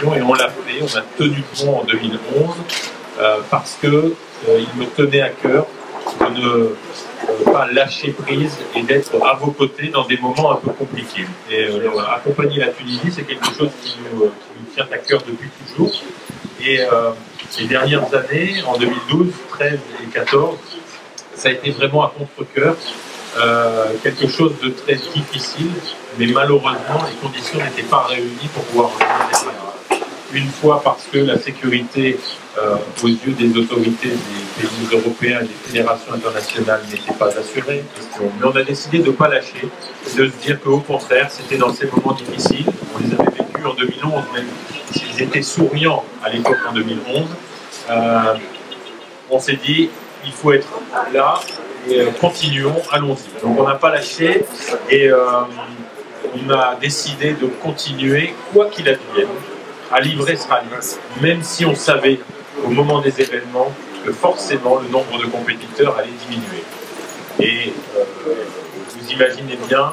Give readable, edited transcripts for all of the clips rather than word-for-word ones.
compétition et on l'a fait, on a tenu bon en 2011 parce que il me tenait à cœur de ne pas lâcher prise et d'être à vos côtés dans des moments un peu compliqués. Et accompagner la Tunisie, c'est quelque chose qui nous tient à cœur depuis toujours. Et les dernières années, en 2012, 13 et 14, ça a été vraiment à contre-cœur, quelque chose de très difficile, mais malheureusement, les conditions n'étaient pas réunies pour pouvoir organiser. Une fois parce que la sécurité, aux yeux des autorités des pays européens et des fédérations internationales, n'était pas assurée. Mais on a décidé de ne pas lâcher, de se dire qu'au contraire, c'était dans ces moments difficiles. On les avait vécus en 2011, même s'ils étaient souriants à l'époque en 2011. On s'est dit, il faut être là et continuons, allons-y. Donc on n'a pas lâché et on a décidé de continuer, quoi qu'il advienne, à livrer ce rallye, même si on savait au moment des événements que forcément le nombre de compétiteurs allait diminuer. Et vous imaginez bien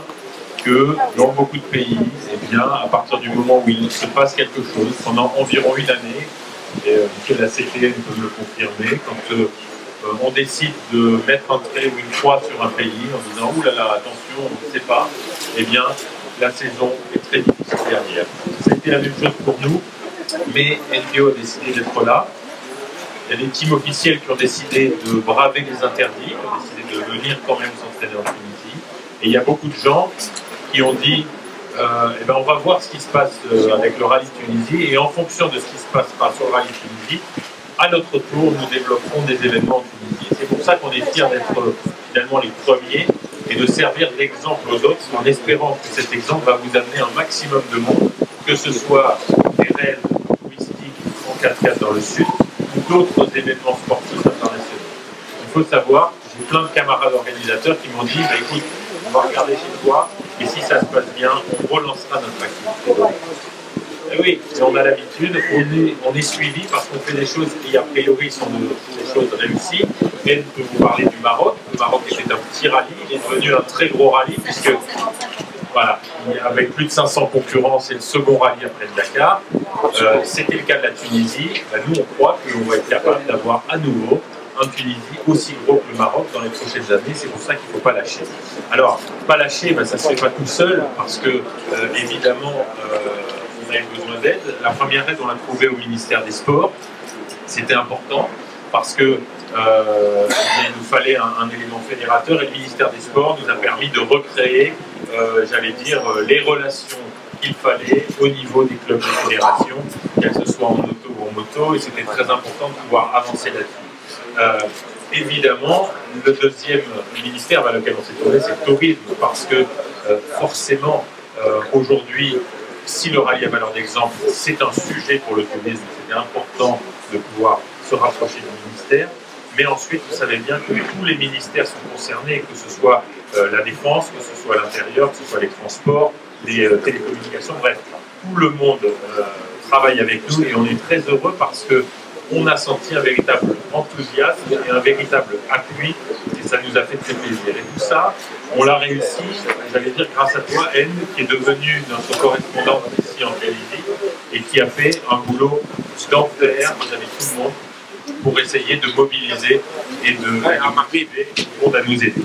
que dans beaucoup de pays, eh bien, à partir du moment où il se passe quelque chose, pendant environ une année, et la CPN peut me le confirmer, quand on décide de mettre un trait ou une croix sur un pays en disant « Ouh là là, attention, on ne sait pas », eh bien, la saison est très difficile derrière. C'était la même chose pour nous, mais NPO a décidé d'être là. Il y a des teams officiels qui ont décidé de braver les interdits, qui ont décidé de venir quand même s'entraîner en Tunisie. Et il y a beaucoup de gens qui ont dit eh ben on va voir ce qui se passe avec le rallye Tunisie, et en fonction de ce qui se passera sur le rallye Tunisie, à notre tour, nous développerons des événements en Tunisie. C'est pour ça qu'on est fiers d'être finalement les premiers et de servir d'exemple aux autres, en espérant que cet exemple va vous amener un maximum de monde, que ce soit des raids touristiques en 4x4 dans le sud, ou d'autres événements sportifs internationaux. Il faut savoir, j'ai plein de camarades organisateurs qui m'ont dit, bah, écoute, on va regarder chez toi, et si ça se passe bien, on relancera notre activité. Et oui, on a l'habitude, on est suivi parce qu'on fait des choses qui a priori sont des choses réussies. Elle peut vous parler du Maroc. Le Maroc était un petit rallye, il est devenu un très gros rallye puisque, voilà, avec plus de 500 concurrents, c'est le second rallye après le Dakar. C'était le cas de la Tunisie. Ben, nous, on croit qu'on va être capable d'avoir à nouveau un Tunisie aussi gros que le Maroc dans les prochaines années. C'est pour ça qu'il ne faut pas lâcher. Alors, pas lâcher, ben, ça ne se fait pas tout seul parce que, évidemment, on a eu besoin d'aide. La première aide, on l'a trouvée au ministère des Sports. C'était important parce que il nous fallait un élément fédérateur, et le ministère des Sports nous a permis de recréer, j'allais dire, les relations qu'il fallait au niveau des clubs de fédération, qu'elles ce soit en auto ou en moto, et c'était très important de pouvoir avancer là-dessus. Évidemment, le deuxième ministère vers lequel on s'est tourné, c'est le tourisme, parce que forcément, aujourd'hui, si le rallye à valeur d'exemple, c'est un sujet pour le tourisme, c'était important de pouvoir se rapprocher du ministère. Mais ensuite, vous savez bien que tous les ministères sont concernés, que ce soit la défense, que ce soit l'intérieur, que ce soit les transports, les télécommunications, bref, tout le monde travaille avec nous, et on est très heureux parce qu'on a senti un véritable enthousiasme et un véritable appui, et ça nous a fait très plaisir. Et tout ça, on l'a réussi, j'allais dire, grâce à toi, Anne, qui est devenue notre correspondante ici en Tunisie et qui a fait un boulot d'enfer avec tout le monde pour essayer de mobiliser et de motiver tout le monde à nous aider.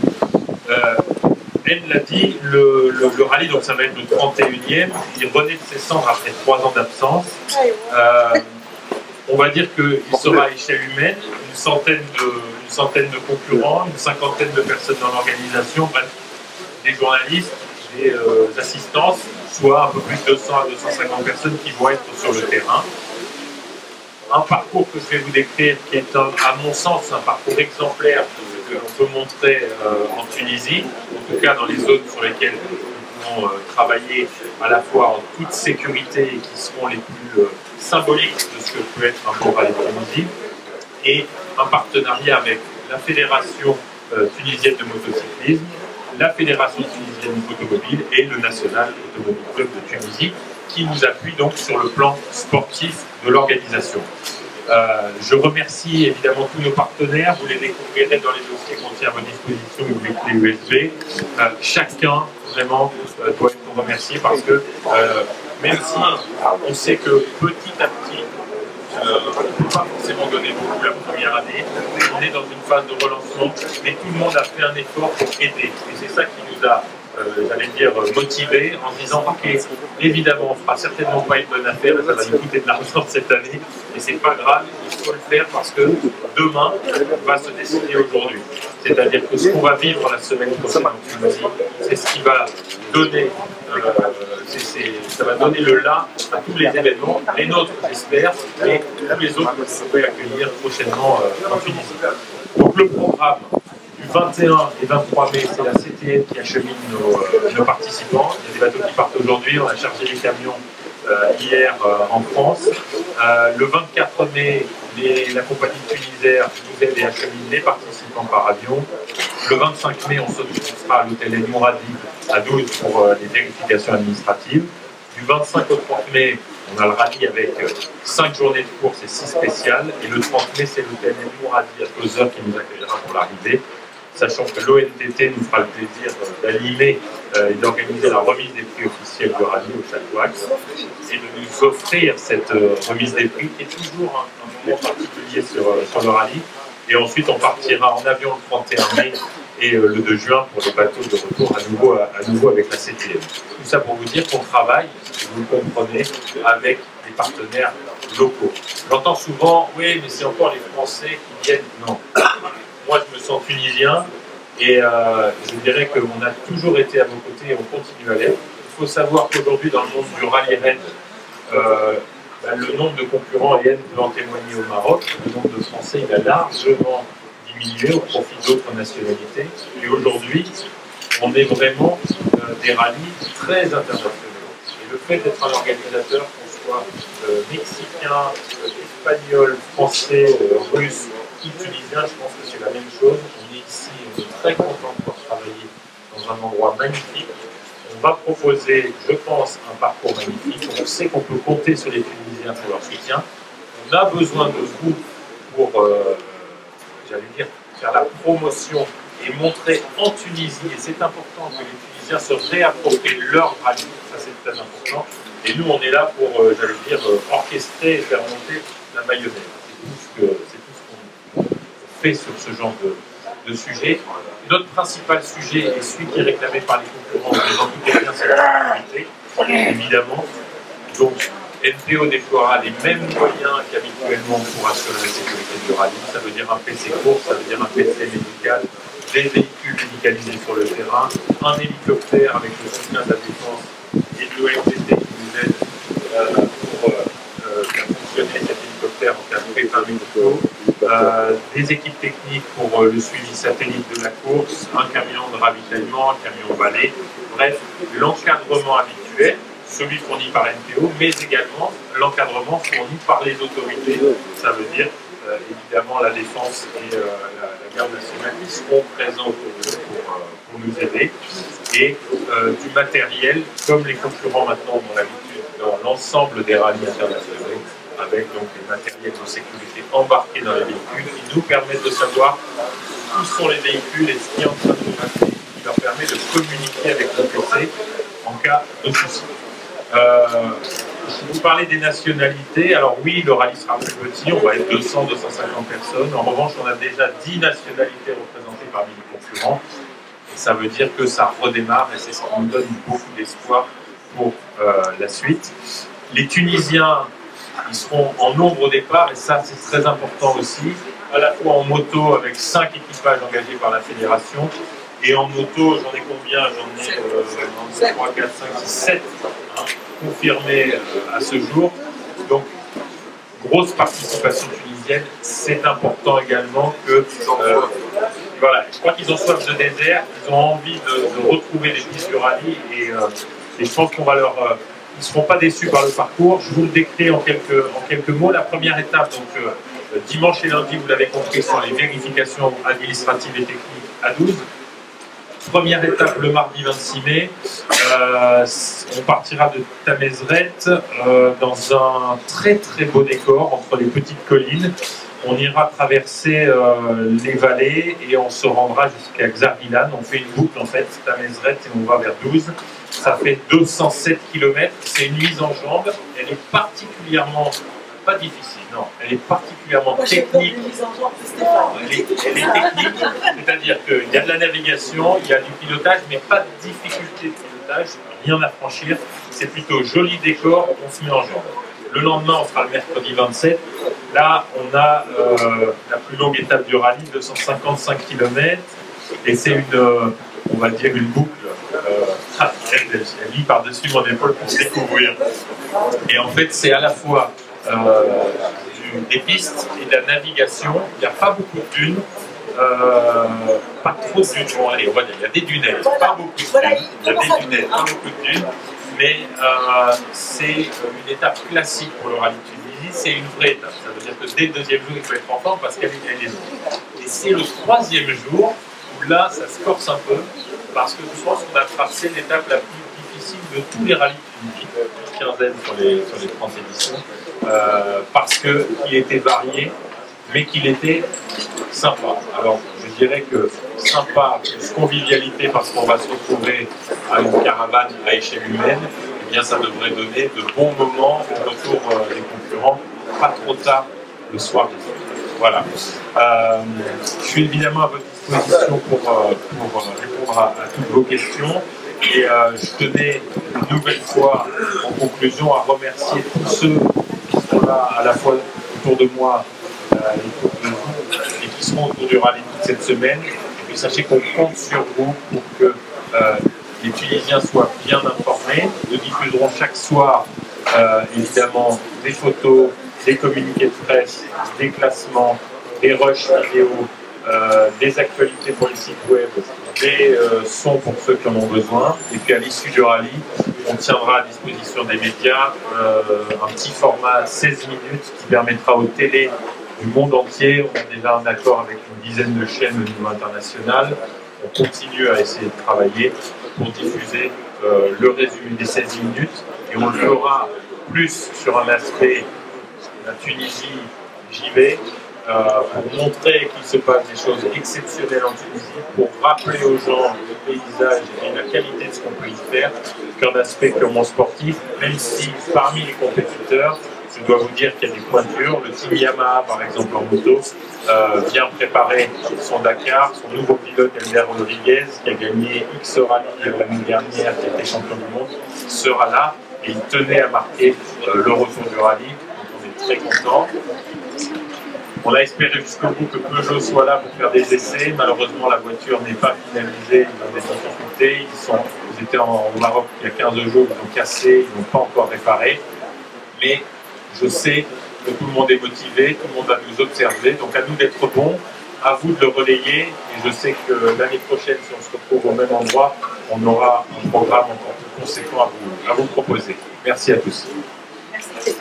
Elle l'a dit, le rallye, donc ça va être le 31e, il renaît de ses cendres après 3 ans d'absence. On va dire qu'il sera à échelle humaine, une centaine de concurrents, une cinquantaine de personnes dans l'organisation, bref, des journalistes, des assistances, soit un peu plus de 200 à 250 personnes qui vont être sur le terrain. Un parcours que je vais vous décrire qui est, à mon sens, un parcours exemplaire que l'on peut montrer en Tunisie, en tout cas dans les zones sur lesquelles nous pouvons travailler à la fois en toute sécurité et qui seront les plus symboliques de ce que peut être un beau rallye de Tunisie, et un partenariat avec la Fédération tunisienne de motocyclisme, la Fédération tunisienne automobile et le National Automobile Club de Tunisie, qui nous appuie donc sur le plan sportif de l'organisation. Je remercie évidemment tous nos partenaires, vous les découvrirez dans les dossiers qu'on tient à votre disposition ou les clés USB. Chacun vraiment doit être remercié parce que même si on sait que petit à petit, on ne peut pas forcément donner beaucoup la première année, on est dans une phase de relancement, mais tout le monde a fait un effort pour aider. Et c'est ça qui nous a, j'allais dire, motivés en disant, ok, évidemment, on ne fera certainement pas une bonne affaire, ça va nous coûter de l'argent cette année, et c'est pas grave, il faut le faire parce que demain va se décider aujourd'hui. C'est-à-dire que ce qu'on va vivre la semaine prochaine en Tunisie, c'est ce qui va donner, ça va donner le là à tous les événements, les nôtres j'espère, et tous les autres que vous pouvez accueillir prochainement en Tunisie. Donc le programme du 21 et 23 mai, c'est la CTN qui achemine nos participants. Il y a des bateaux qui partent aujourd'hui, on a chargé les camions hier en France. Le 24 mai, la compagnie Tunisair nous aide et achemine les participants par avion. Le 25 mai, on sera à l'hôtel El Mouradi à 12 pour les vérifications administratives. Du 25 au 30 mai, on a le rallye avec 5 journées de course et 6 spéciales. Et le 30 mai, c'est l'hôtel El Mouradi à Tozeur qui nous accueillera pour l'arrivée. Sachant que l'ONTT nous fera le plaisir d'animer et d'organiser la remise des prix officiels du rallye au Château Axe et de nous offrir cette remise des prix qui est toujours un moment particulier sur le rallye. Et ensuite, on partira en avion le 31 mai et le 2 juin pour les bateaux de retour à nouveau avec la CTM. Tout ça pour vous dire qu'on travaille, si vous le comprenez, avec des partenaires locaux. J'entends souvent, oui, mais c'est encore les Français qui viennent. Non. Moi, je me sens tunisien et je dirais qu'on a toujours été à vos côtés et on continue à l'être. Il faut savoir qu'aujourd'hui, dans le monde du rallye raid, le nombre de concurrents, et Yann peut en témoigner au Maroc, le nombre de Français il a largement diminué au profit d'autres nationalités. Et aujourd'hui, on est vraiment des rallyes très internationaux. Et le fait d'être un organisateur, qu'on soit mexicain, espagnol, français, russe, tunisien, je pense que c'est la même chose. On est ici, on est très content de pouvoir travailler dans un endroit magnifique. On va proposer, je pense, un parcours magnifique. On sait qu'on peut compter sur les Tunisiens pour leur soutien. On a besoin de vous pour, j'allais dire, faire la promotion et montrer en Tunisie, et c'est important que les Tunisiens se réapproprient leur rallye, ça c'est très important. Et nous, on est là pour, j'allais dire, orchestrer et faire monter la mayonnaise. C'est tout ce qu'on fait sur ce genre de sujet. Notre principal sujet est celui qui est réclamé par les concurrents, vous en doutez bien, c'est la sécurité, évidemment. Donc, NPO déploiera les mêmes moyens qu'habituellement pour assurer la sécurité du rallye. Ça veut dire un PC course, ça veut dire un PC médical, des véhicules médicalisés sur le terrain, un hélicoptère avec le soutien de la défense et de l'ONTT qui nous aide pour faire fonctionner cet hélicoptère en cas de pépin médicaux. Des équipes techniques pour le suivi satellite de la course, un camion de ravitaillement, un camion balai, bref, l'encadrement habituel, celui fourni par NPO, mais également l'encadrement fourni par les autorités. Ça veut dire évidemment la défense et la garde nationale qui seront présents pour nous aider, et du matériel, comme les concurrents maintenant ont l'habitude dans l'ensemble des rallyes internationaux, avec donc des matériels de sécurité embarqués dans les véhicules qui nous permettent de savoir où sont les véhicules et ce qui est en train de se passer, qui leur permet de communiquer avec le PC en cas de souci. Vous parlez des nationalités, alors oui, le rallye sera plus petit, on va être 200-250 personnes. En revanche, on a déjà 10 nationalités représentées parmi les concurrents. Et ça veut dire que ça redémarre et c'est ce qui nous donne beaucoup d'espoir pour la suite. Les Tunisiens, ils seront en nombre au départ, et ça c'est très important aussi, à la fois en moto avec 5 équipages engagés par la fédération, et en moto, j'en ai combien? J'en ai 3, 4, 5, 6, 7 confirmés à ce jour. Donc, grosse participation tunisienne, c'est important également que... voilà, je crois qu'ils ont soif de désert, ils ont envie de retrouver les pistes du rallye, et je pense qu'on va leur... ils ne seront pas déçus par le parcours. Je vous le décris en quelques mots. La première étape, donc dimanche et lundi, vous l'avez compris, sont les vérifications administratives et techniques à 12. Première étape le mardi 26 mai. On partira de Tamezret dans un très très beau décor entre les petites collines. On ira traverser les vallées et on se rendra jusqu'à Xarvilan. On fait une boucle en fait, Tamezret, et on va vers 12. Ça fait 207 km. C'est une mise en jambe. Elle est particulièrement, pas difficile, non. Elle est particulièrement technique. Elle est technique, c'est-à-dire qu'il y a de la navigation, il y a du pilotage, mais pas de difficulté de pilotage, rien à franchir. C'est plutôt joli décor, on se met en jambe. Le lendemain, on sera le mercredi 27. Là, on a la plus longue étape du rallye, 255 km. Et c'est une, on va dire, une boucle. Elle lit par-dessus mon épaule pour découvrir. Et en fait, c'est à la fois des pistes et de la navigation. Il n'y a pas beaucoup de dunes. Pas trop de dunes. Bon, allez, on va dire, il y a des dunettes, pas beaucoup de dunes. Il y a des dunettes, pas beaucoup de dunes. Mais c'est une étape classique pour le rallye de Tunisie, c'est une vraie étape. Ça veut dire que dès le deuxième jour, il faut être en forme parce qu'elle est longue. Et c'est le troisième jour où là, ça se corse un peu parce que je pense qu'on a tracé l'étape la plus difficile de tous les rallyes de Tunisie, une quinzaine sur les 30 éditions, parce qu'il était varié, mais qu'il était sympa. Alors, je dirais que sympa, convivialité, parce qu'on va se retrouver à une caravane à échelle humaine, eh bien, ça devrait donner de bons moments au retour des concurrents, pas trop tard le soir. Voilà. Je suis évidemment à votre disposition pour répondre à toutes vos questions. Et je tenais une nouvelle fois, en conclusion, à remercier tous ceux qui sont là à la fois autour de moi et qui seront autour du rallye toute cette semaine. Et puis sachez qu'on compte sur vous pour que les Tunisiens soient bien informés. Nous diffuserons chaque soir évidemment des photos, des communiqués de presse, des classements, des rushs vidéo, des actualités pour les sites web, des sons pour ceux qui en ont besoin. Et puis à l'issue du rallye, on tiendra à disposition des médias un petit format 16 minutes qui permettra aux télés du monde entier. On a déjà un accord avec une dizaine de chaînes au niveau international. On continue à essayer de travailler pour diffuser le résumé des 16 minutes et on le fera plus sur un aspect la Tunisie, j'y vais, pour montrer qu'il se passe des choses exceptionnelles en Tunisie, pour rappeler aux gens le paysage et la qualité de ce qu'on peut y faire, qu'un aspect purement sportif, même si parmi les compétiteurs, je dois vous dire qu'il y a des pointures. Le team Yamaha, par exemple, en moto, vient préparer son Dakar. Son nouveau pilote, Elder Rodriguez, qui a gagné X rallye l'année dernière, qui a été champion du monde, sera là et il tenait à marquer le retour du rallye. Donc on est très content. On a espéré jusqu'au bout que Peugeot soit là pour faire des essais. Malheureusement, la voiture n'est pas finalisée. Ils ont des difficultés. Ils étaient au Maroc il y a 15 jours. Ils ont cassé. Ils n'ont pas encore réparé. Mais je sais que tout le monde est motivé. Tout le monde va nous observer. Donc à nous d'être bons. À vous de le relayer. Et je sais que l'année prochaine, si on se retrouve au même endroit, on aura un programme encore plus conséquent à vous proposer. Merci à tous. Merci.